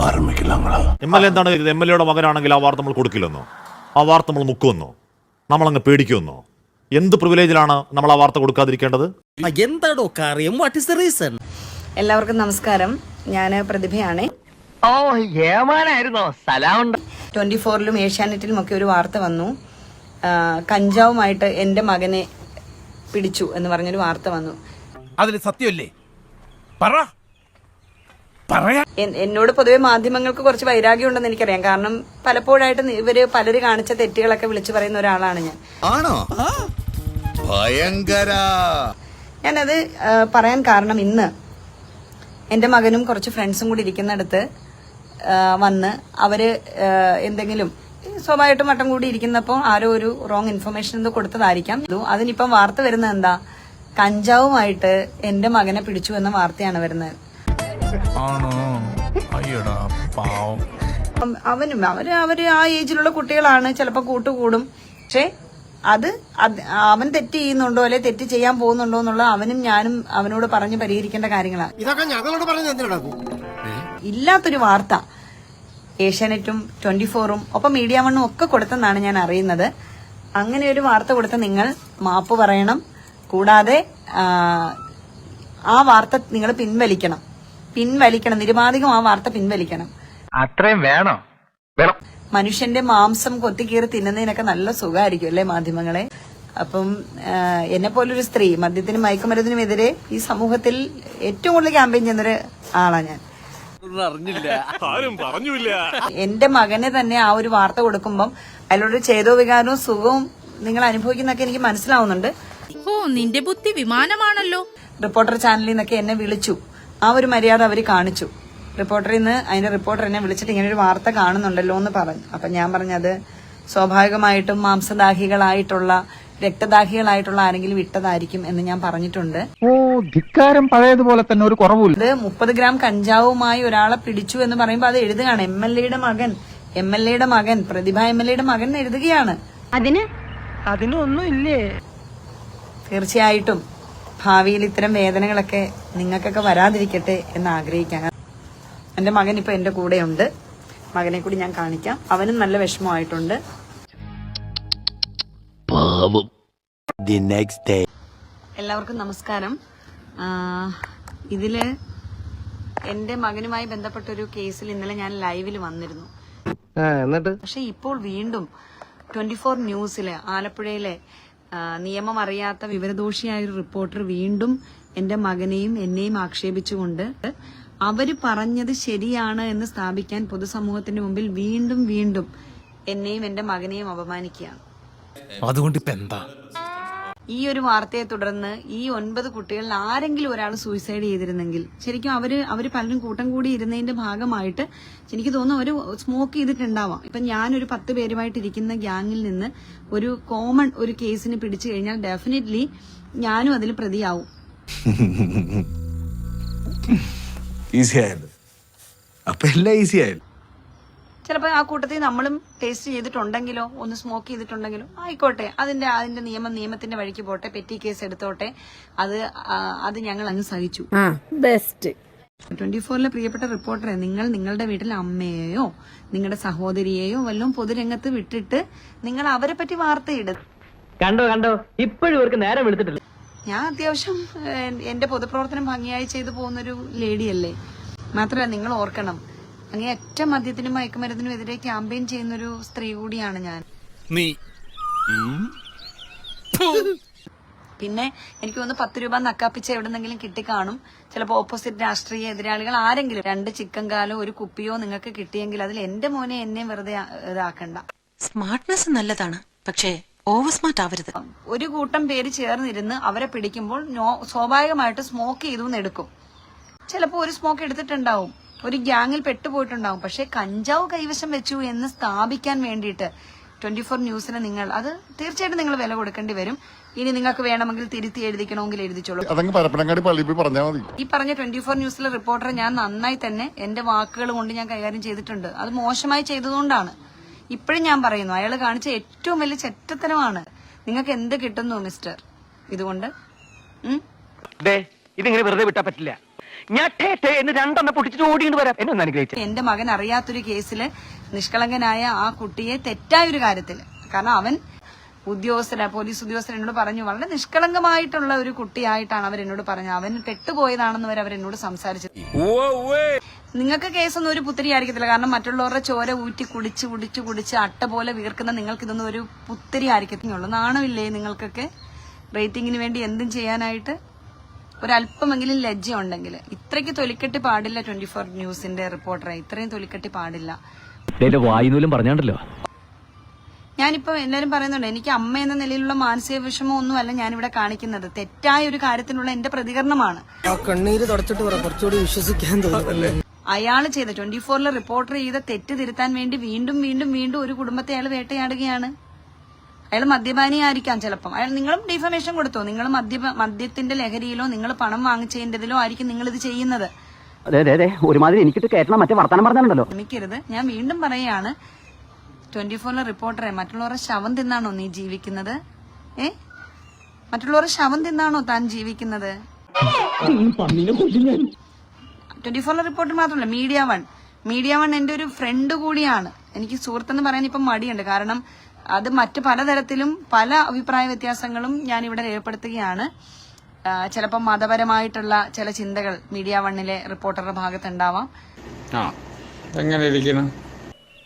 M L A എന്താണ് M L എയുടെ മകനാണെങ്കിൽ ആ വാർത്ത നമ്മൾ കൊടുക്കില്ലെന്നോ, ആ വാർത്ത നമ്മൾ മുക്കുമെന്നോ, നമ്മളങ്ങ് പേടിക്കുമെന്നോ? എന്ത് പ്രിവിലേജിലാണ് നമ്മൾ ആ വാർത്ത കൊടുക്കാതിരിക്കേണ്ടത്? എന്താടോ കാര്യം? What is the reason? എല്ലാവർക്കും നമസ്കാരം. ഞാൻ പ്രതിഭയാണ്. 24-ലും ഏഷ്യാനെറ്റിലും ഒക്കെ ഒരു വാർത്ത വന്നു. കഞ്ചാവുമായിട്ട് എൻ്റെ മകനെ പിടിച്ചു എന്ന് പറഞ്ഞൊരു വാർത്ത വന്നു. അതിൽ സത്യമല്ലേ? എന്നോട് പൊതുവെ മാധ്യമങ്ങൾക്ക് കുറച്ച് വൈരാഗ്യം ഉണ്ടെന്ന് എനിക്കറിയാം. കാരണം പലപ്പോഴായിട്ട് പലര് കാണിച്ച തെറ്റുകളൊക്കെ വിളിച്ചു പറയുന്ന ഒരാളാണ് ഞാൻ. ആണോ? ഭയങ്കര. ഞാനത് പറയാൻ കാരണം, ഇന്ന് എൻ്റെ മകനും കുറച്ച് ഫ്രണ്ട്സും കൂടി ഇരിക്കുന്നിടത്ത് വന്ന് അവര് എന്തെങ്കിലും സ്വാഭാവികമായിട്ടും മട്ടം കൂടി ഇരിക്കുന്നപ്പോൾ ആരോ ഒരു റോങ് ഇൻഫർമേഷൻ എന്തോ കൊടുത്തതായിരിക്കാം. അതിനിപ്പം വാർത്ത വരുന്നത് എന്താ? കഞ്ചാവുമായിട്ട് എൻ്റെ മകനെ പിടിച്ചു എന്ന വാർത്തയാണ് വരുന്നത്. അവര് ആ ഏജിലുള്ള കുട്ടികളാണ്, ചിലപ്പോ കൂട്ടുകൂടും. പക്ഷെ അത് അവൻ തെറ്റ് ചെയ്യുന്നുണ്ടോ അല്ലെ തെറ്റ് ചെയ്യാൻ പോകുന്നുണ്ടോ എന്നുള്ള അവനും ഞാനും അവനോട് പറഞ്ഞ് പരിഹരിക്കേണ്ട കാര്യങ്ങളാണ്. ഇല്ലാത്തൊരു വാർത്ത ഏഷ്യാനെറ്റും 24-ഉം ഒപ്പം മീഡിയ വണ്ണും ഒക്കെ കൊടുത്തെന്നാണ് ഞാൻ അറിയുന്നത്. അങ്ങനെ ഒരു വാർത്ത കൊടുത്ത നിങ്ങൾ മാപ്പ് പറയണം. കൂടാതെ ആ വാർത്ത നിങ്ങൾ പിൻവലിക്കണം. നിരുപാധികം ആ വാർത്ത പിൻവലിക്കണം. അത്രയും വേണോ? മനുഷ്യന്റെ മാംസം കൊത്തിക്കീറി തിന്നുന്നതിനൊക്കെ നല്ല സുഖമായിരിക്കും അല്ലേ മാധ്യമങ്ങളെ? അപ്പം എന്നെ പോലൊരു സ്ത്രീ മദ്യത്തിനും മയക്കുമരുന്നിനും എതിരെ ഈ സമൂഹത്തിൽ ഏറ്റവും കൂടുതൽ ക്യാമ്പയിൻ ചെയ്യുന്നൊരു ആളാണ് ഞാൻ. എന്റെ മകനെ തന്നെ ആ ഒരു വാർത്ത കൊടുക്കുമ്പം അതിലൊരു ചേതോ വികാരവും സുഖവും നിങ്ങൾ അനുഭവിക്കുന്നൊക്കെ എനിക്ക് മനസ്സിലാവുന്നുണ്ട്. ഓ, നിന്റെ ബുദ്ധി വിമാനമാണല്ലോ. റിപ്പോർട്ടർ ചാനലിൽ നിന്നൊക്കെ എന്നെ വിളിച്ചു. ആ ഒരു മര്യാദ അവർ കാണിച്ചു. റിപ്പോർട്ടറിൽ നിന്ന് അതിന്റെ റിപ്പോർട്ടർ എന്നെ വിളിച്ചിട്ട് ഇങ്ങനെ ഒരു വാർത്ത കാണുന്നുണ്ടല്ലോ എന്ന് പറഞ്ഞു. അപ്പൊ ഞാൻ പറഞ്ഞത് സ്വാഭാവികമായിട്ടും മാംസദാഹികളായിട്ടുള്ള രക്തദാഹികളായിട്ടുള്ള ആരെങ്കിലും ഇട്ടതായിരിക്കും എന്ന് ഞാൻ പറഞ്ഞിട്ടുണ്ട്. ഓ, ധിക്കാരം പഴയതുപോലെ തന്നെ ഒരു കുറവില്ല. ഇത് 30 ഗ്രാം കഞ്ചാവുമായി ഒരാളെ പിടിച്ചു എന്ന് പറയുമ്പോൾ അത് എഴുതുകയാണ് എം എൽ എയുടെ മകൻ പ്രതിഭ എം എൽ എയുടെ മകൻ എഴുതുകയാണ്. അതിനൊന്നും ഇല്ലേ? തീർച്ചയായിട്ടും ഭാവിയിൽ ഇത്തരം വേദനകളൊക്കെ നിങ്ങൾക്കൊക്കെ വരാതിരിക്കട്ടെ എന്ന് ആഗ്രഹിക്കാം. എന്റെ മകൻ ഇപ്പൊ എന്റെ കൂടെയുണ്ട്. മകനെ കൂടി ഞാൻ കാണിക്കാം. അവനും നല്ല വിഷമമായിട്ടുണ്ട്. എല്ലാവർക്കും നമസ്കാരം. ഇതില് എന്റെ മകനുമായി ബന്ധപ്പെട്ടൊരു കേസിൽ ഇന്നലെ ഞാൻ ലൈവിൽ വന്നിരുന്നു. പക്ഷെ ഇപ്പോൾ വീണ്ടും 24 ന്യൂസിലെ ആലപ്പുഴയിലെ നിയമം അറിയാത്ത വിവരദോഷിയായ ഒരു റിപ്പോർട്ടർ വീണ്ടും എന്റെ മകനെയും എന്നെയും ആക്ഷേപിച്ചുകൊണ്ട് അവര് പറഞ്ഞത് ശരിയാണ് എന്ന് സ്ഥാപിക്കാൻ പൊതുസമൂഹത്തിന്റെ മുമ്പിൽ വീണ്ടും വീണ്ടും എന്നെയും എന്റെ മകനെയും അപമാനിക്കുകയാണ്. അതുകൊണ്ട് ഇപ്പൊ എന്താ? ഈ ഒരു വാർത്തയെ തുടർന്ന് ഈ 9 കുട്ടികളിൽ ആരെങ്കിലും ഒരാൾ സൂയിസൈഡ് ചെയ്തിരുന്നെങ്കിൽ ശരിക്കും അവര് പലരും കൂട്ടം കൂടി ഇരുന്നതിന്റെ ഭാഗമായിട്ട് എനിക്ക് തോന്നുന്നു അവര് സ്മോക്ക് ചെയ്തിട്ടുണ്ടാവാം. ഇപ്പൊ ഞാനൊരു 10 പേരുമായിട്ട് ഇരിക്കുന്ന ഗ്യാങ്ങിൽ നിന്ന് ഒരു കോമൺ ഒരു കേസിന് പിടിച്ചു കഴിഞ്ഞാൽ ഡെഫിനറ്റ്ലി ഞാനും അതിൽ പ്രതിയാവും. ചിലപ്പോൾ ആ കൂട്ടത്തിൽ നമ്മളും ടേസ്റ്റ് ചെയ്തിട്ടുണ്ടെങ്കിലോ ഒന്ന് സ്മോക്ക് ചെയ്തിട്ടുണ്ടെങ്കിലോ ആയിക്കോട്ടെ, അതിന്റെ നിയമത്തിന്റെ വഴിക്ക് പോട്ടെ, പെറ്റി കേസ് എടുത്തോട്ടെ, അത് ഞങ്ങൾ അങ്ങ് സഹിച്ചു. ബെസ്റ്റ്. 24-ലെ പ്രിയപ്പെട്ട റിപ്പോർട്ടറെ, നിങ്ങൾ നിങ്ങളുടെ വീട്ടിലെ അമ്മയെയോ നിങ്ങളുടെ സഹോദരിയെയോ വല്ലതും പൊതുരംഗത്ത് വിട്ടിട്ട് നിങ്ങൾ അവരെ പറ്റി വാർത്തയിടും. കണ്ടോ ഇപ്പോഴും ഇവർക്ക് നേരം എടുത്തിട്ടില്ല. ഞാൻ അത്യാവശ്യം എന്റെ പൊതുപ്രവർത്തനം ഭംഗിയായി ചെയ്തു പോകുന്നൊരു ലേഡിയല്ലേ. മാത്രമല്ല നിങ്ങൾ ഓർക്കണം, അങ്ങേയറ്റം മദ്യത്തിനും മയക്കുമരുന്നിനും എതിരെ ക്യാമ്പയിൻ ചെയ്യുന്നൊരു സ്ത്രീ കൂടിയാണ് ഞാൻ. പിന്നെ എനിക്ക് തോന്നുന്നു 10 രൂപ നക്കാപ്പിച്ച എവിടെന്നെങ്കിലും കിട്ടിക്കാണും. ചിലപ്പോൾ ഓപ്പോസിറ്റ് രാഷ്ട്രീയ എതിരാളികൾ ആരെങ്കിലും 2 ചിക്കൻ കാലോ ഒരു കുപ്പിയോ നിങ്ങൾക്ക് കിട്ടിയെങ്കിൽ അതിൽ എന്റെ മോനെ എന്നെ വെറുതെ ഇതാക്കണ്ട. സ്മാർട്ട്നെസ് നല്ലതാണ്, പക്ഷേ ഓവർ സ്മാർട്ട് ആവരുത്. ഒരു കൂട്ടം പേര് ചേർന്നിരുന്ന് അവരെ പിടിക്കുമ്പോൾ സ്വാഭാവികമായിട്ട് സ്മോക്ക് ചെയ്തു എടുക്കും. ചിലപ്പോൾ ഒരു സ്മോക്ക് എടുത്തിട്ടുണ്ടാവും, ഒരു ഗ്യാങ്ങിൽ പെട്ടുപോയിട്ടുണ്ടാവും. പക്ഷെ കഞ്ചാവ് കൈവശം വെച്ചു എന്ന് സ്ഥാപിക്കാൻ വേണ്ടിയിട്ട് 24 ന്യൂസിന് നിങ്ങൾ അത് തീർച്ചയായിട്ടും നിങ്ങൾ വില കൊടുക്കേണ്ടി വരും. ഇനി നിങ്ങൾക്ക് വേണമെങ്കിൽ തിരുത്തി എഴുതിക്കണമെങ്കിൽ എഴുതിച്ചോളൂ. ഈ പറഞ്ഞ 24 ന്യൂസിലെ റിപ്പോർട്ടറെ ഞാൻ നന്നായി തന്നെ എന്റെ വാക്കുകൾ കൊണ്ട് ഞാൻ കൈകാര്യം ചെയ്തിട്ടുണ്ട്. അത് മോശമായി ചെയ്തതുകൊണ്ടാണ്. ഇപ്പോഴും ഞാൻ പറയുന്നു, അയാൾ കാണിച്ച ഏറ്റവും വലിയ ചെറ്റത്തനമാണ്. നിങ്ങൾക്ക് എന്ത് കിട്ടുന്നു മിസ്റ്റർ? ഇതുകൊണ്ട് ഇതിങ്ങനെ വെറുതെ വിട്ടാ പറ്റില്ല. ഞാൻ എന്ന് രണ്ടെണ്ണം പൊട്ടിച്ചിട്ട് ഓടിയിട്ട് വരാം എന്നെ ഒന്ന് അനുഗ്രഹിച്ചു. എന്റെ മകൻ അറിയാത്തൊരു കേസിൽ നിഷ്കളങ്കനായ ആ കുട്ടിയെ തെറ്റായ ഒരു കാര്യത്തിൽ, കാരണം അവൻ പോലീസ് ഉദ്യോഗസ്ഥർ എന്നോട് പറഞ്ഞു, വളരെ നിഷ്കളങ്കമായിട്ടുള്ള ഒരു കുട്ടിയായിട്ടാണ് അവരെന്നോട് പറഞ്ഞത്, അവൻ പെട്ടുപോയതാണെന്ന് വരെ അവരെന്നോട് സംസാരിച്ചത്. നിങ്ങൾക്ക് കേസൊന്നും ഒരു പുത്തിരി ആയിരിക്കത്തില്ല, കാരണം മറ്റുള്ളവരുടെ ചോര ഊറ്റി കുടിച്ച് അട്ട പോലെ വീർക്കുന്ന നിങ്ങൾക്ക് ഇതൊന്നും ഒരു പുത്തിരി ആയിരിക്കത്തിനുള്ളൂ. നാണമില്ലേ നിങ്ങൾക്കൊക്കെ റേറ്റിംഗിന് വേണ്ടി എന്തും ചെയ്യാനായിട്ട്? ഒരല്പമെങ്കിലും ലജ്ജ ഉണ്ടെങ്കിൽ. ഇത്രയ്ക്ക് തൊലിക്കെട്ടി പാടില്ല 24 ന്യൂസിന്റെ റിപ്പോർട്ടറെ, ഇത്രയും തൊലിക്കെട്ടി പാടില്ല. വായുനൂലും പറഞ്ഞാണ്ടല്ലോ. ഞാനിപ്പോ എല്ലാരും പറയുന്നുണ്ട്, എനിക്ക് അമ്മ എന്ന നിലയിലുള്ള മാനസിക വിഷമം ഒന്നുമല്ല ഞാനിവിടെ കാണിക്കുന്നത്, തെറ്റായ ഒരു കാര്യത്തിനുള്ള എന്റെ പ്രതികരണമാണ്. കണ്ണീര് തുടച്ചിട്ട് കുറച്ചുകൂടി വിശ്വസിക്കാൻ തോന്നുന്നല്ലേ. അയാള് ചെയ്ത 24-ലെ റിപ്പോർട്ടർ ചെയ്ത തെറ്റ് തിരുത്താൻ വേണ്ടി വീണ്ടും ഒരു കുടുംബത്തെ അയാൾ വേട്ടയാടുകയാണ്. അയാൾ മദ്യപാനിയായിരിക്കാം ചിലപ്പം. അയാൾ നിങ്ങളും ഡിഫമേഷൻ കൊടുത്തോ, നിങ്ങൾ മദ്യത്തിന്റെ ലഹരിയിലോ നിങ്ങൾ പണം വാങ്ങിച്ചതിന്റെതിലോ ആയിരിക്കും നിങ്ങൾ ഇത് ചെയ്യുന്നത്. ഒരുമാതിരി എനിക്കിട്ട് കേട്ടണം മറ്റേ വർത്താനം പറഞ്ഞാലുണ്ടല്ലോ. ശ്രമിക്കരുത്. ഞാൻ വീണ്ടും പറയുകയാണ്, 24-ലെ റിപ്പോർട്ടറെ, മറ്റുള്ളവരുടെ ശവം തിന്നാണോ നീ ജീവിക്കുന്നത്? മറ്റുള്ളവരുടെ ശവം തിന്നാണോ താൻ ജീവിക്കുന്നത്? 24-ലെ റിപ്പോർട്ടർ മാത്രമല്ല, മീഡിയ വൺ എന്റെ ഒരു ഫ്രണ്ട് കൂടിയാണ്. എനിക്ക് സുഹൃത്തെന്ന് പറയാൻ ഇപ്പം മടിയുണ്ട്, കാരണം അത് മറ്റു പലതരത്തിലും പല അഭിപ്രായ വ്യത്യാസങ്ങളും ഞാൻ ഇവിടെ രേഖപ്പെടുത്തുകയാണ്. ചിലപ്പോൾ മതപരമായിട്ടുള്ള ചില ചിന്തകൾ മീഡിയ വണ്ണിലെ റിപ്പോർട്ടറുടെ ഭാഗത്തുണ്ടാവാം.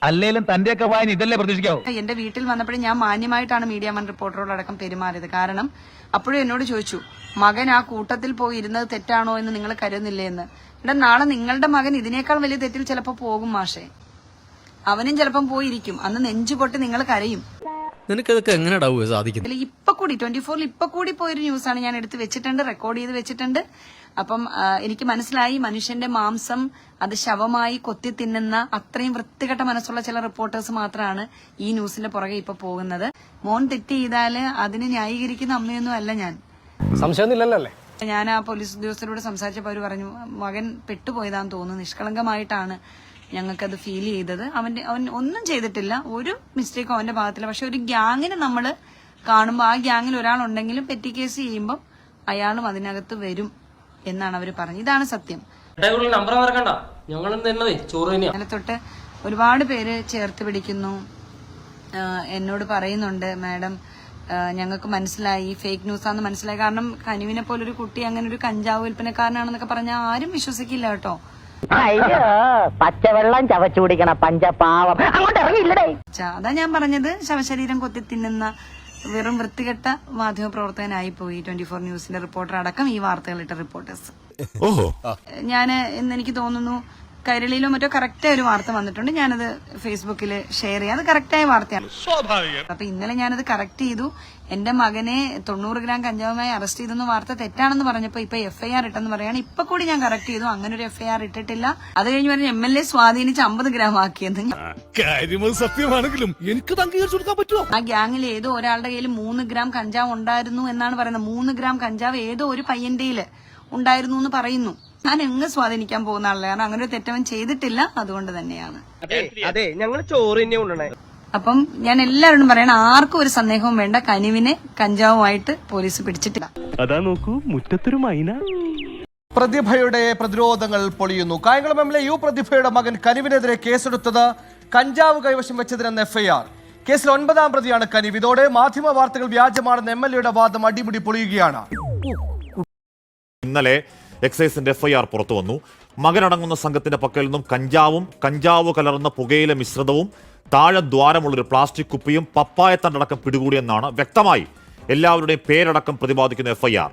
അല്ലേലും തന്റെയൊക്കെ വായന ഇതല്ലേ പ്രതീക്ഷിക്കാവൂ. എന്റെ വീട്ടിൽ വന്നപ്പോഴും ഞാൻ മാന്യമായിട്ടാണ് മീഡിയ വൺ റിപ്പോർട്ടറോടക്കം പെരുമാറിയത്. കാരണം അപ്പോഴും എന്നോട് ചോദിച്ചു, മകൻ ആ കൂട്ടത്തിൽ പോയി ഇരുന്നത് തെറ്റാണോ എന്ന് നിങ്ങൾ കരുതുന്നില്ലേ എന്ന്. ഇവിടെ നാളെ നിങ്ങളുടെ മകൻ ഇതിനേക്കാൾ വലിയ തെറ്റിൽ ചിലപ്പോൾ പോകും മാഷേ. അവനും ചിലപ്പം പോയിരിക്കും. അന്ന് നെഞ്ചു പൊട്ടി നിങ്ങൾ കരയും. നിനക്കതൊക്കെ എങ്ങനെ സാധിക്കും? ഇപ്പൊ കൂടി 24-ൽ ഇപ്പൊ കൂടി പോയൊരു ന്യൂസാണ് ഞാൻ എടുത്ത് വെച്ചിട്ടുണ്ട്, റെക്കോർഡ് ചെയ്ത് വെച്ചിട്ടുണ്ട്. അപ്പം എനിക്ക് മനസ്സിലായി, മനുഷ്യന്റെ മാംസം അത് ശവമായി കൊത്തി തിന്നുന്ന അത്രയും വൃത്തികെട്ട മനസ്സുള്ള ചില റിപ്പോർട്ടേഴ്സ് മാത്രമാണ് ഈ ന്യൂസിന്റെ പുറകെ ഇപ്പൊ പോകുന്നത്. മോൻ തെറ്റ് ചെയ്താല് അതിനെ ന്യായീകരിക്കുന്ന അമ്മയൊന്നും അല്ല ഞാൻ. സംശയമൊന്നുമില്ലല്ലേ? ഞാൻ ആ പോലീസ് ഉദ്യോഗസ്ഥരോട് സംസാരിച്ചപ്പോൾ അവര് പറഞ്ഞു, മകൻ പെട്ടുപോയതാന്ന് തോന്നുന്നു, നിഷ്കളങ്കമായിട്ടാണ് ഞങ്ങൾക്കത് ഫീൽ ചെയ്തത്. അവൻ ഒന്നും ചെയ്തിട്ടില്ല, ഒരു മിസ്റ്റേക്കും അവന്റെ ഭാഗത്തില്ല. പക്ഷെ ഒരു ഗ്യാങ്ങിനെ നമ്മൾ കാണുമ്പോൾ ആ ഗ്യാങ്ങിൽ ഒരാളുണ്ടെങ്കിലും പെറ്റി കേസ് ചെയ്യുമ്പോൾ അയാളും അതിനകത്ത് വരും എന്നാണ് അവർ പറഞ്ഞത്. ഇതാണ് സത്യം. ഇന്നലെ തൊട്ട് ഒരുപാട് പേര് ചേർത്ത് പിടിക്കുന്നു, എന്നോട് പറയുന്നുണ്ട്, മാഡം ഞങ്ങൾക്ക് മനസ്സിലായി, ഫേക്ക് ന്യൂസാന്ന് മനസ്സിലായി. കാരണം കനുവിനെ പോലൊരു കുട്ടി അങ്ങനെ ഒരു കഞ്ചാവ് വിൽപ്പനക്കാരനാണെന്നൊക്കെ പറഞ്ഞാൽ ആരും വിശ്വസിക്കില്ല കേട്ടോ. പച്ചവെള്ളം ചവച്ചു കുടിക്കണ പഞ്ചപാവം അങ്ങോട്ട് ഇറങ്ങിയില്ലടേ. അതാ ഞാൻ പറഞ്ഞത്, ശവശരീരം കൊത്തി തിന്നുന്ന വെറും വൃത്തികെട്ട മാധ്യമ പ്രവർത്തകനായി പോയി 24 ന്യൂസിന്റെ റിപ്പോർട്ടർ അടക്കം ഈ വാർത്തകളിട്ട റിപ്പോർട്ടേഴ്സ്. ഇന്ന് എനിക്ക് തോന്നുന്നു കൈരളിയിലോ മറ്റോ കറക്റ്റായ ഒരു വാർത്ത വന്നിട്ടുണ്ട്, ഞാനത് ഫേസ്ബുക്കിൽ ഷെയർ ചെയ്യാം. അത് കറക്റ്റായ വാർത്തയാണ്. അപ്പൊ ഇന്നലെ ഞാനത് കറക്റ്റ് ചെയ്തു. എന്റെ മകനെ 90 ഗ്രാം കഞ്ചാവുമായി അറസ്റ്റ് ചെയ്തെന്ന് വാർത്ത തെറ്റാണെന്ന് പറഞ്ഞപ്പോ ഇപ്പൊ FIR ഇട്ടെന്ന് പറയാണ്. ഇപ്പൊ കൂടി ഞാൻ കറക്റ്റ് ചെയ്തു, അങ്ങനെ ഒരു FIR ഇട്ടിട്ടില്ല. അത് കഴിഞ്ഞ് പറഞ്ഞ MLA സ്വാധീനിച്ച് 50 ഗ്രാം ആക്കിയെന്ന്. സത്യമാണെങ്കിലും എനിക്ക് അംഗീകരിച്ചു കൊടുക്കാൻ പറ്റുമോ? ആ ഗ്യാങ്ങിൽ ഏതോ ഒരാളുടെ കയ്യിൽ 3 ഗ്രാം കഞ്ചാവ് ഉണ്ടായിരുന്നു എന്നാണ് പറയുന്നത്. 3 ഗ്രാം കഞ്ചാവ് ഏതോ ഒരു പയ്യന്റെ ഉണ്ടായിരുന്നു എന്ന് പറയുന്നു. ഞാൻ എങ്ങ് സ്വാധീനിക്കാൻ പോകുന്ന ആളല്ല, കാരണം അങ്ങനെ ഒരു തെറ്റവൻ ചെയ്തിട്ടില്ല. അതുകൊണ്ട് തന്നെയാണ്. അതെ, ഞങ്ങൾ ചോറ് തന്നെ കൊണ്ടുവന്നേ. അപ്പം ഞാൻ എല്ലാവരോടും പറയണം, ആർക്കും ഒരു സന്ദേഹവും വേണ്ട, കനിവിനെ കഞ്ചാവുമായിട്ട് പോലീസ് പിടിച്ചിട്ടില്ല. അതാ നോക്കൂ, മുറ്റത്തൊരു മൈന. പ്രതിഭയുടെ പ്രതിരോധങ്ങൾ പൊളിയുന്നു. കായംകുളം MLA യു പ്രതിഭയുടെ മകൻ കനിവിനെതിരെ കേസെടുത്തത് കഞ്ചാവ് കൈവശം വെച്ചതിനെന്ന് FIR. കേസിൽ 9ാം പ്രതിയാണ് കനിവ്. ഇതോടെ മാധ്യമ വാർത്തകൾ വ്യാജമാണെന്ന് MLAയുടെ വാദം അടിമുടി പൊളിയുകയാണ്. ഇന്നലെ എക്സൈസിന്റെ FIR പുറത്തു വന്നു. മകനടങ്ങുന്ന സംഘത്തിന്റെ പക്കൽ നിന്നും കഞ്ചാവ് കലർന്ന പുകയില മിശ്രിതവും താഴെ ദ്വാരമുള്ളൊരു പ്ലാസ്റ്റിക് കുപ്പിയും പപ്പായത്തണ്ടടക്കം പിടികൂടിയെന്നാണ് വ്യക്തമായി എല്ലാവരുടെയും പേരടക്കം പ്രതിപാദിക്കുന്ന FIR.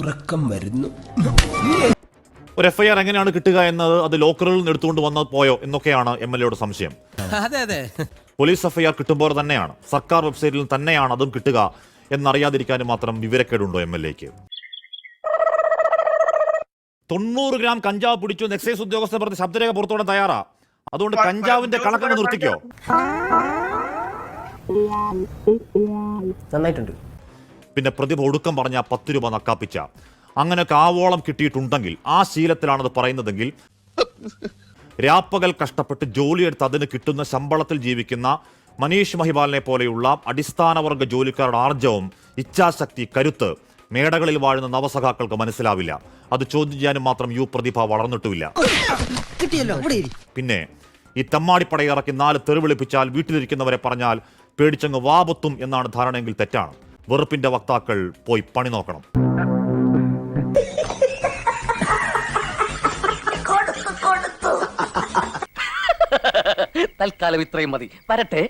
ഉറക്കം വരുന്നു. ഒരു FIR എങ്ങനെയാണ് കിട്ടുക എന്നത് അത് ലോക്കറിൽ നിന്ന് എടുത്തുകൊണ്ട് വന്ന് പോയോ എന്നൊക്കെയാണ് MLAയുടെ സംശയം. പോലീസ് FIR കിട്ടുമ്പോൾ തന്നെയാണ്, സർക്കാർ വെബ്സൈറ്റിൽ തന്നെയാണ് അതും കിട്ടുക എന്നറിയാതിരിക്കാനും മാത്രം വിവരക്കേടുണ്ടോ MLAക്ക്? 90 ഗ്രാം കഞ്ചാവ് പിടിച്ചു എന്ന് എക്സൈസ് ഉദ്യോഗസ്ഥർ പറഞ്ഞ് ശബ്ദരേഖ പുറത്തോടെ തയ്യാറാ. അതുകൊണ്ട് കഞ്ചാവിന്റെ കണക്കങ്ങ് നിർത്തിക്കോ. നന്നായിട്ടുണ്ട്. പിന്നെ പ്രതിഭ ഒടുക്കം പറഞ്ഞ 10 രൂപ നക്കാപ്പിച്ച അങ്ങനെയൊക്കെ ആവോളം കിട്ടിയിട്ടുണ്ടെങ്കിൽ, ആ ശീലത്തിലാണത് പറയുന്നതെങ്കിൽ, രാപ്പകൽ കഷ്ടപ്പെട്ട് ജോലിയെടുത്ത് അതിന് കിട്ടുന്ന ശമ്പളത്തിൽ ജീവിക്കുന്ന മനീഷ് മഹിപാലിനെ പോലെയുള്ള അടിസ്ഥാനവർഗ ജോലിക്കാരുടെ ആർജവം, ഇച്ഛാശക്തി, കരുത്ത് മേടകളിൽ വാഴുന്ന നവസഖാക്കൾക്ക് മനസ്സിലാവില്ല. അത് ചോദ്യം ചെയ്യാനും മാത്രം യു പ്രതിഭ വളർന്നിട്ടുമില്ല. പിന്നെ ഈ തമ്മാടിപ്പട ഇറക്കി 4 തെറിവിളിപ്പിച്ചാൽ വീട്ടിലിരിക്കുന്നവരെ പറഞ്ഞാൽ പേടിച്ചങ്ങ് വാപത്തും എന്നാണ് ധാരണയെങ്കിൽ തെറ്റാണ്. വെറുപ്പിന്റെ വക്താക്കൾ പോയി പണി നോക്കണം. തൽക്കാലം ഇത്രയും മതി. വരട്ടെ.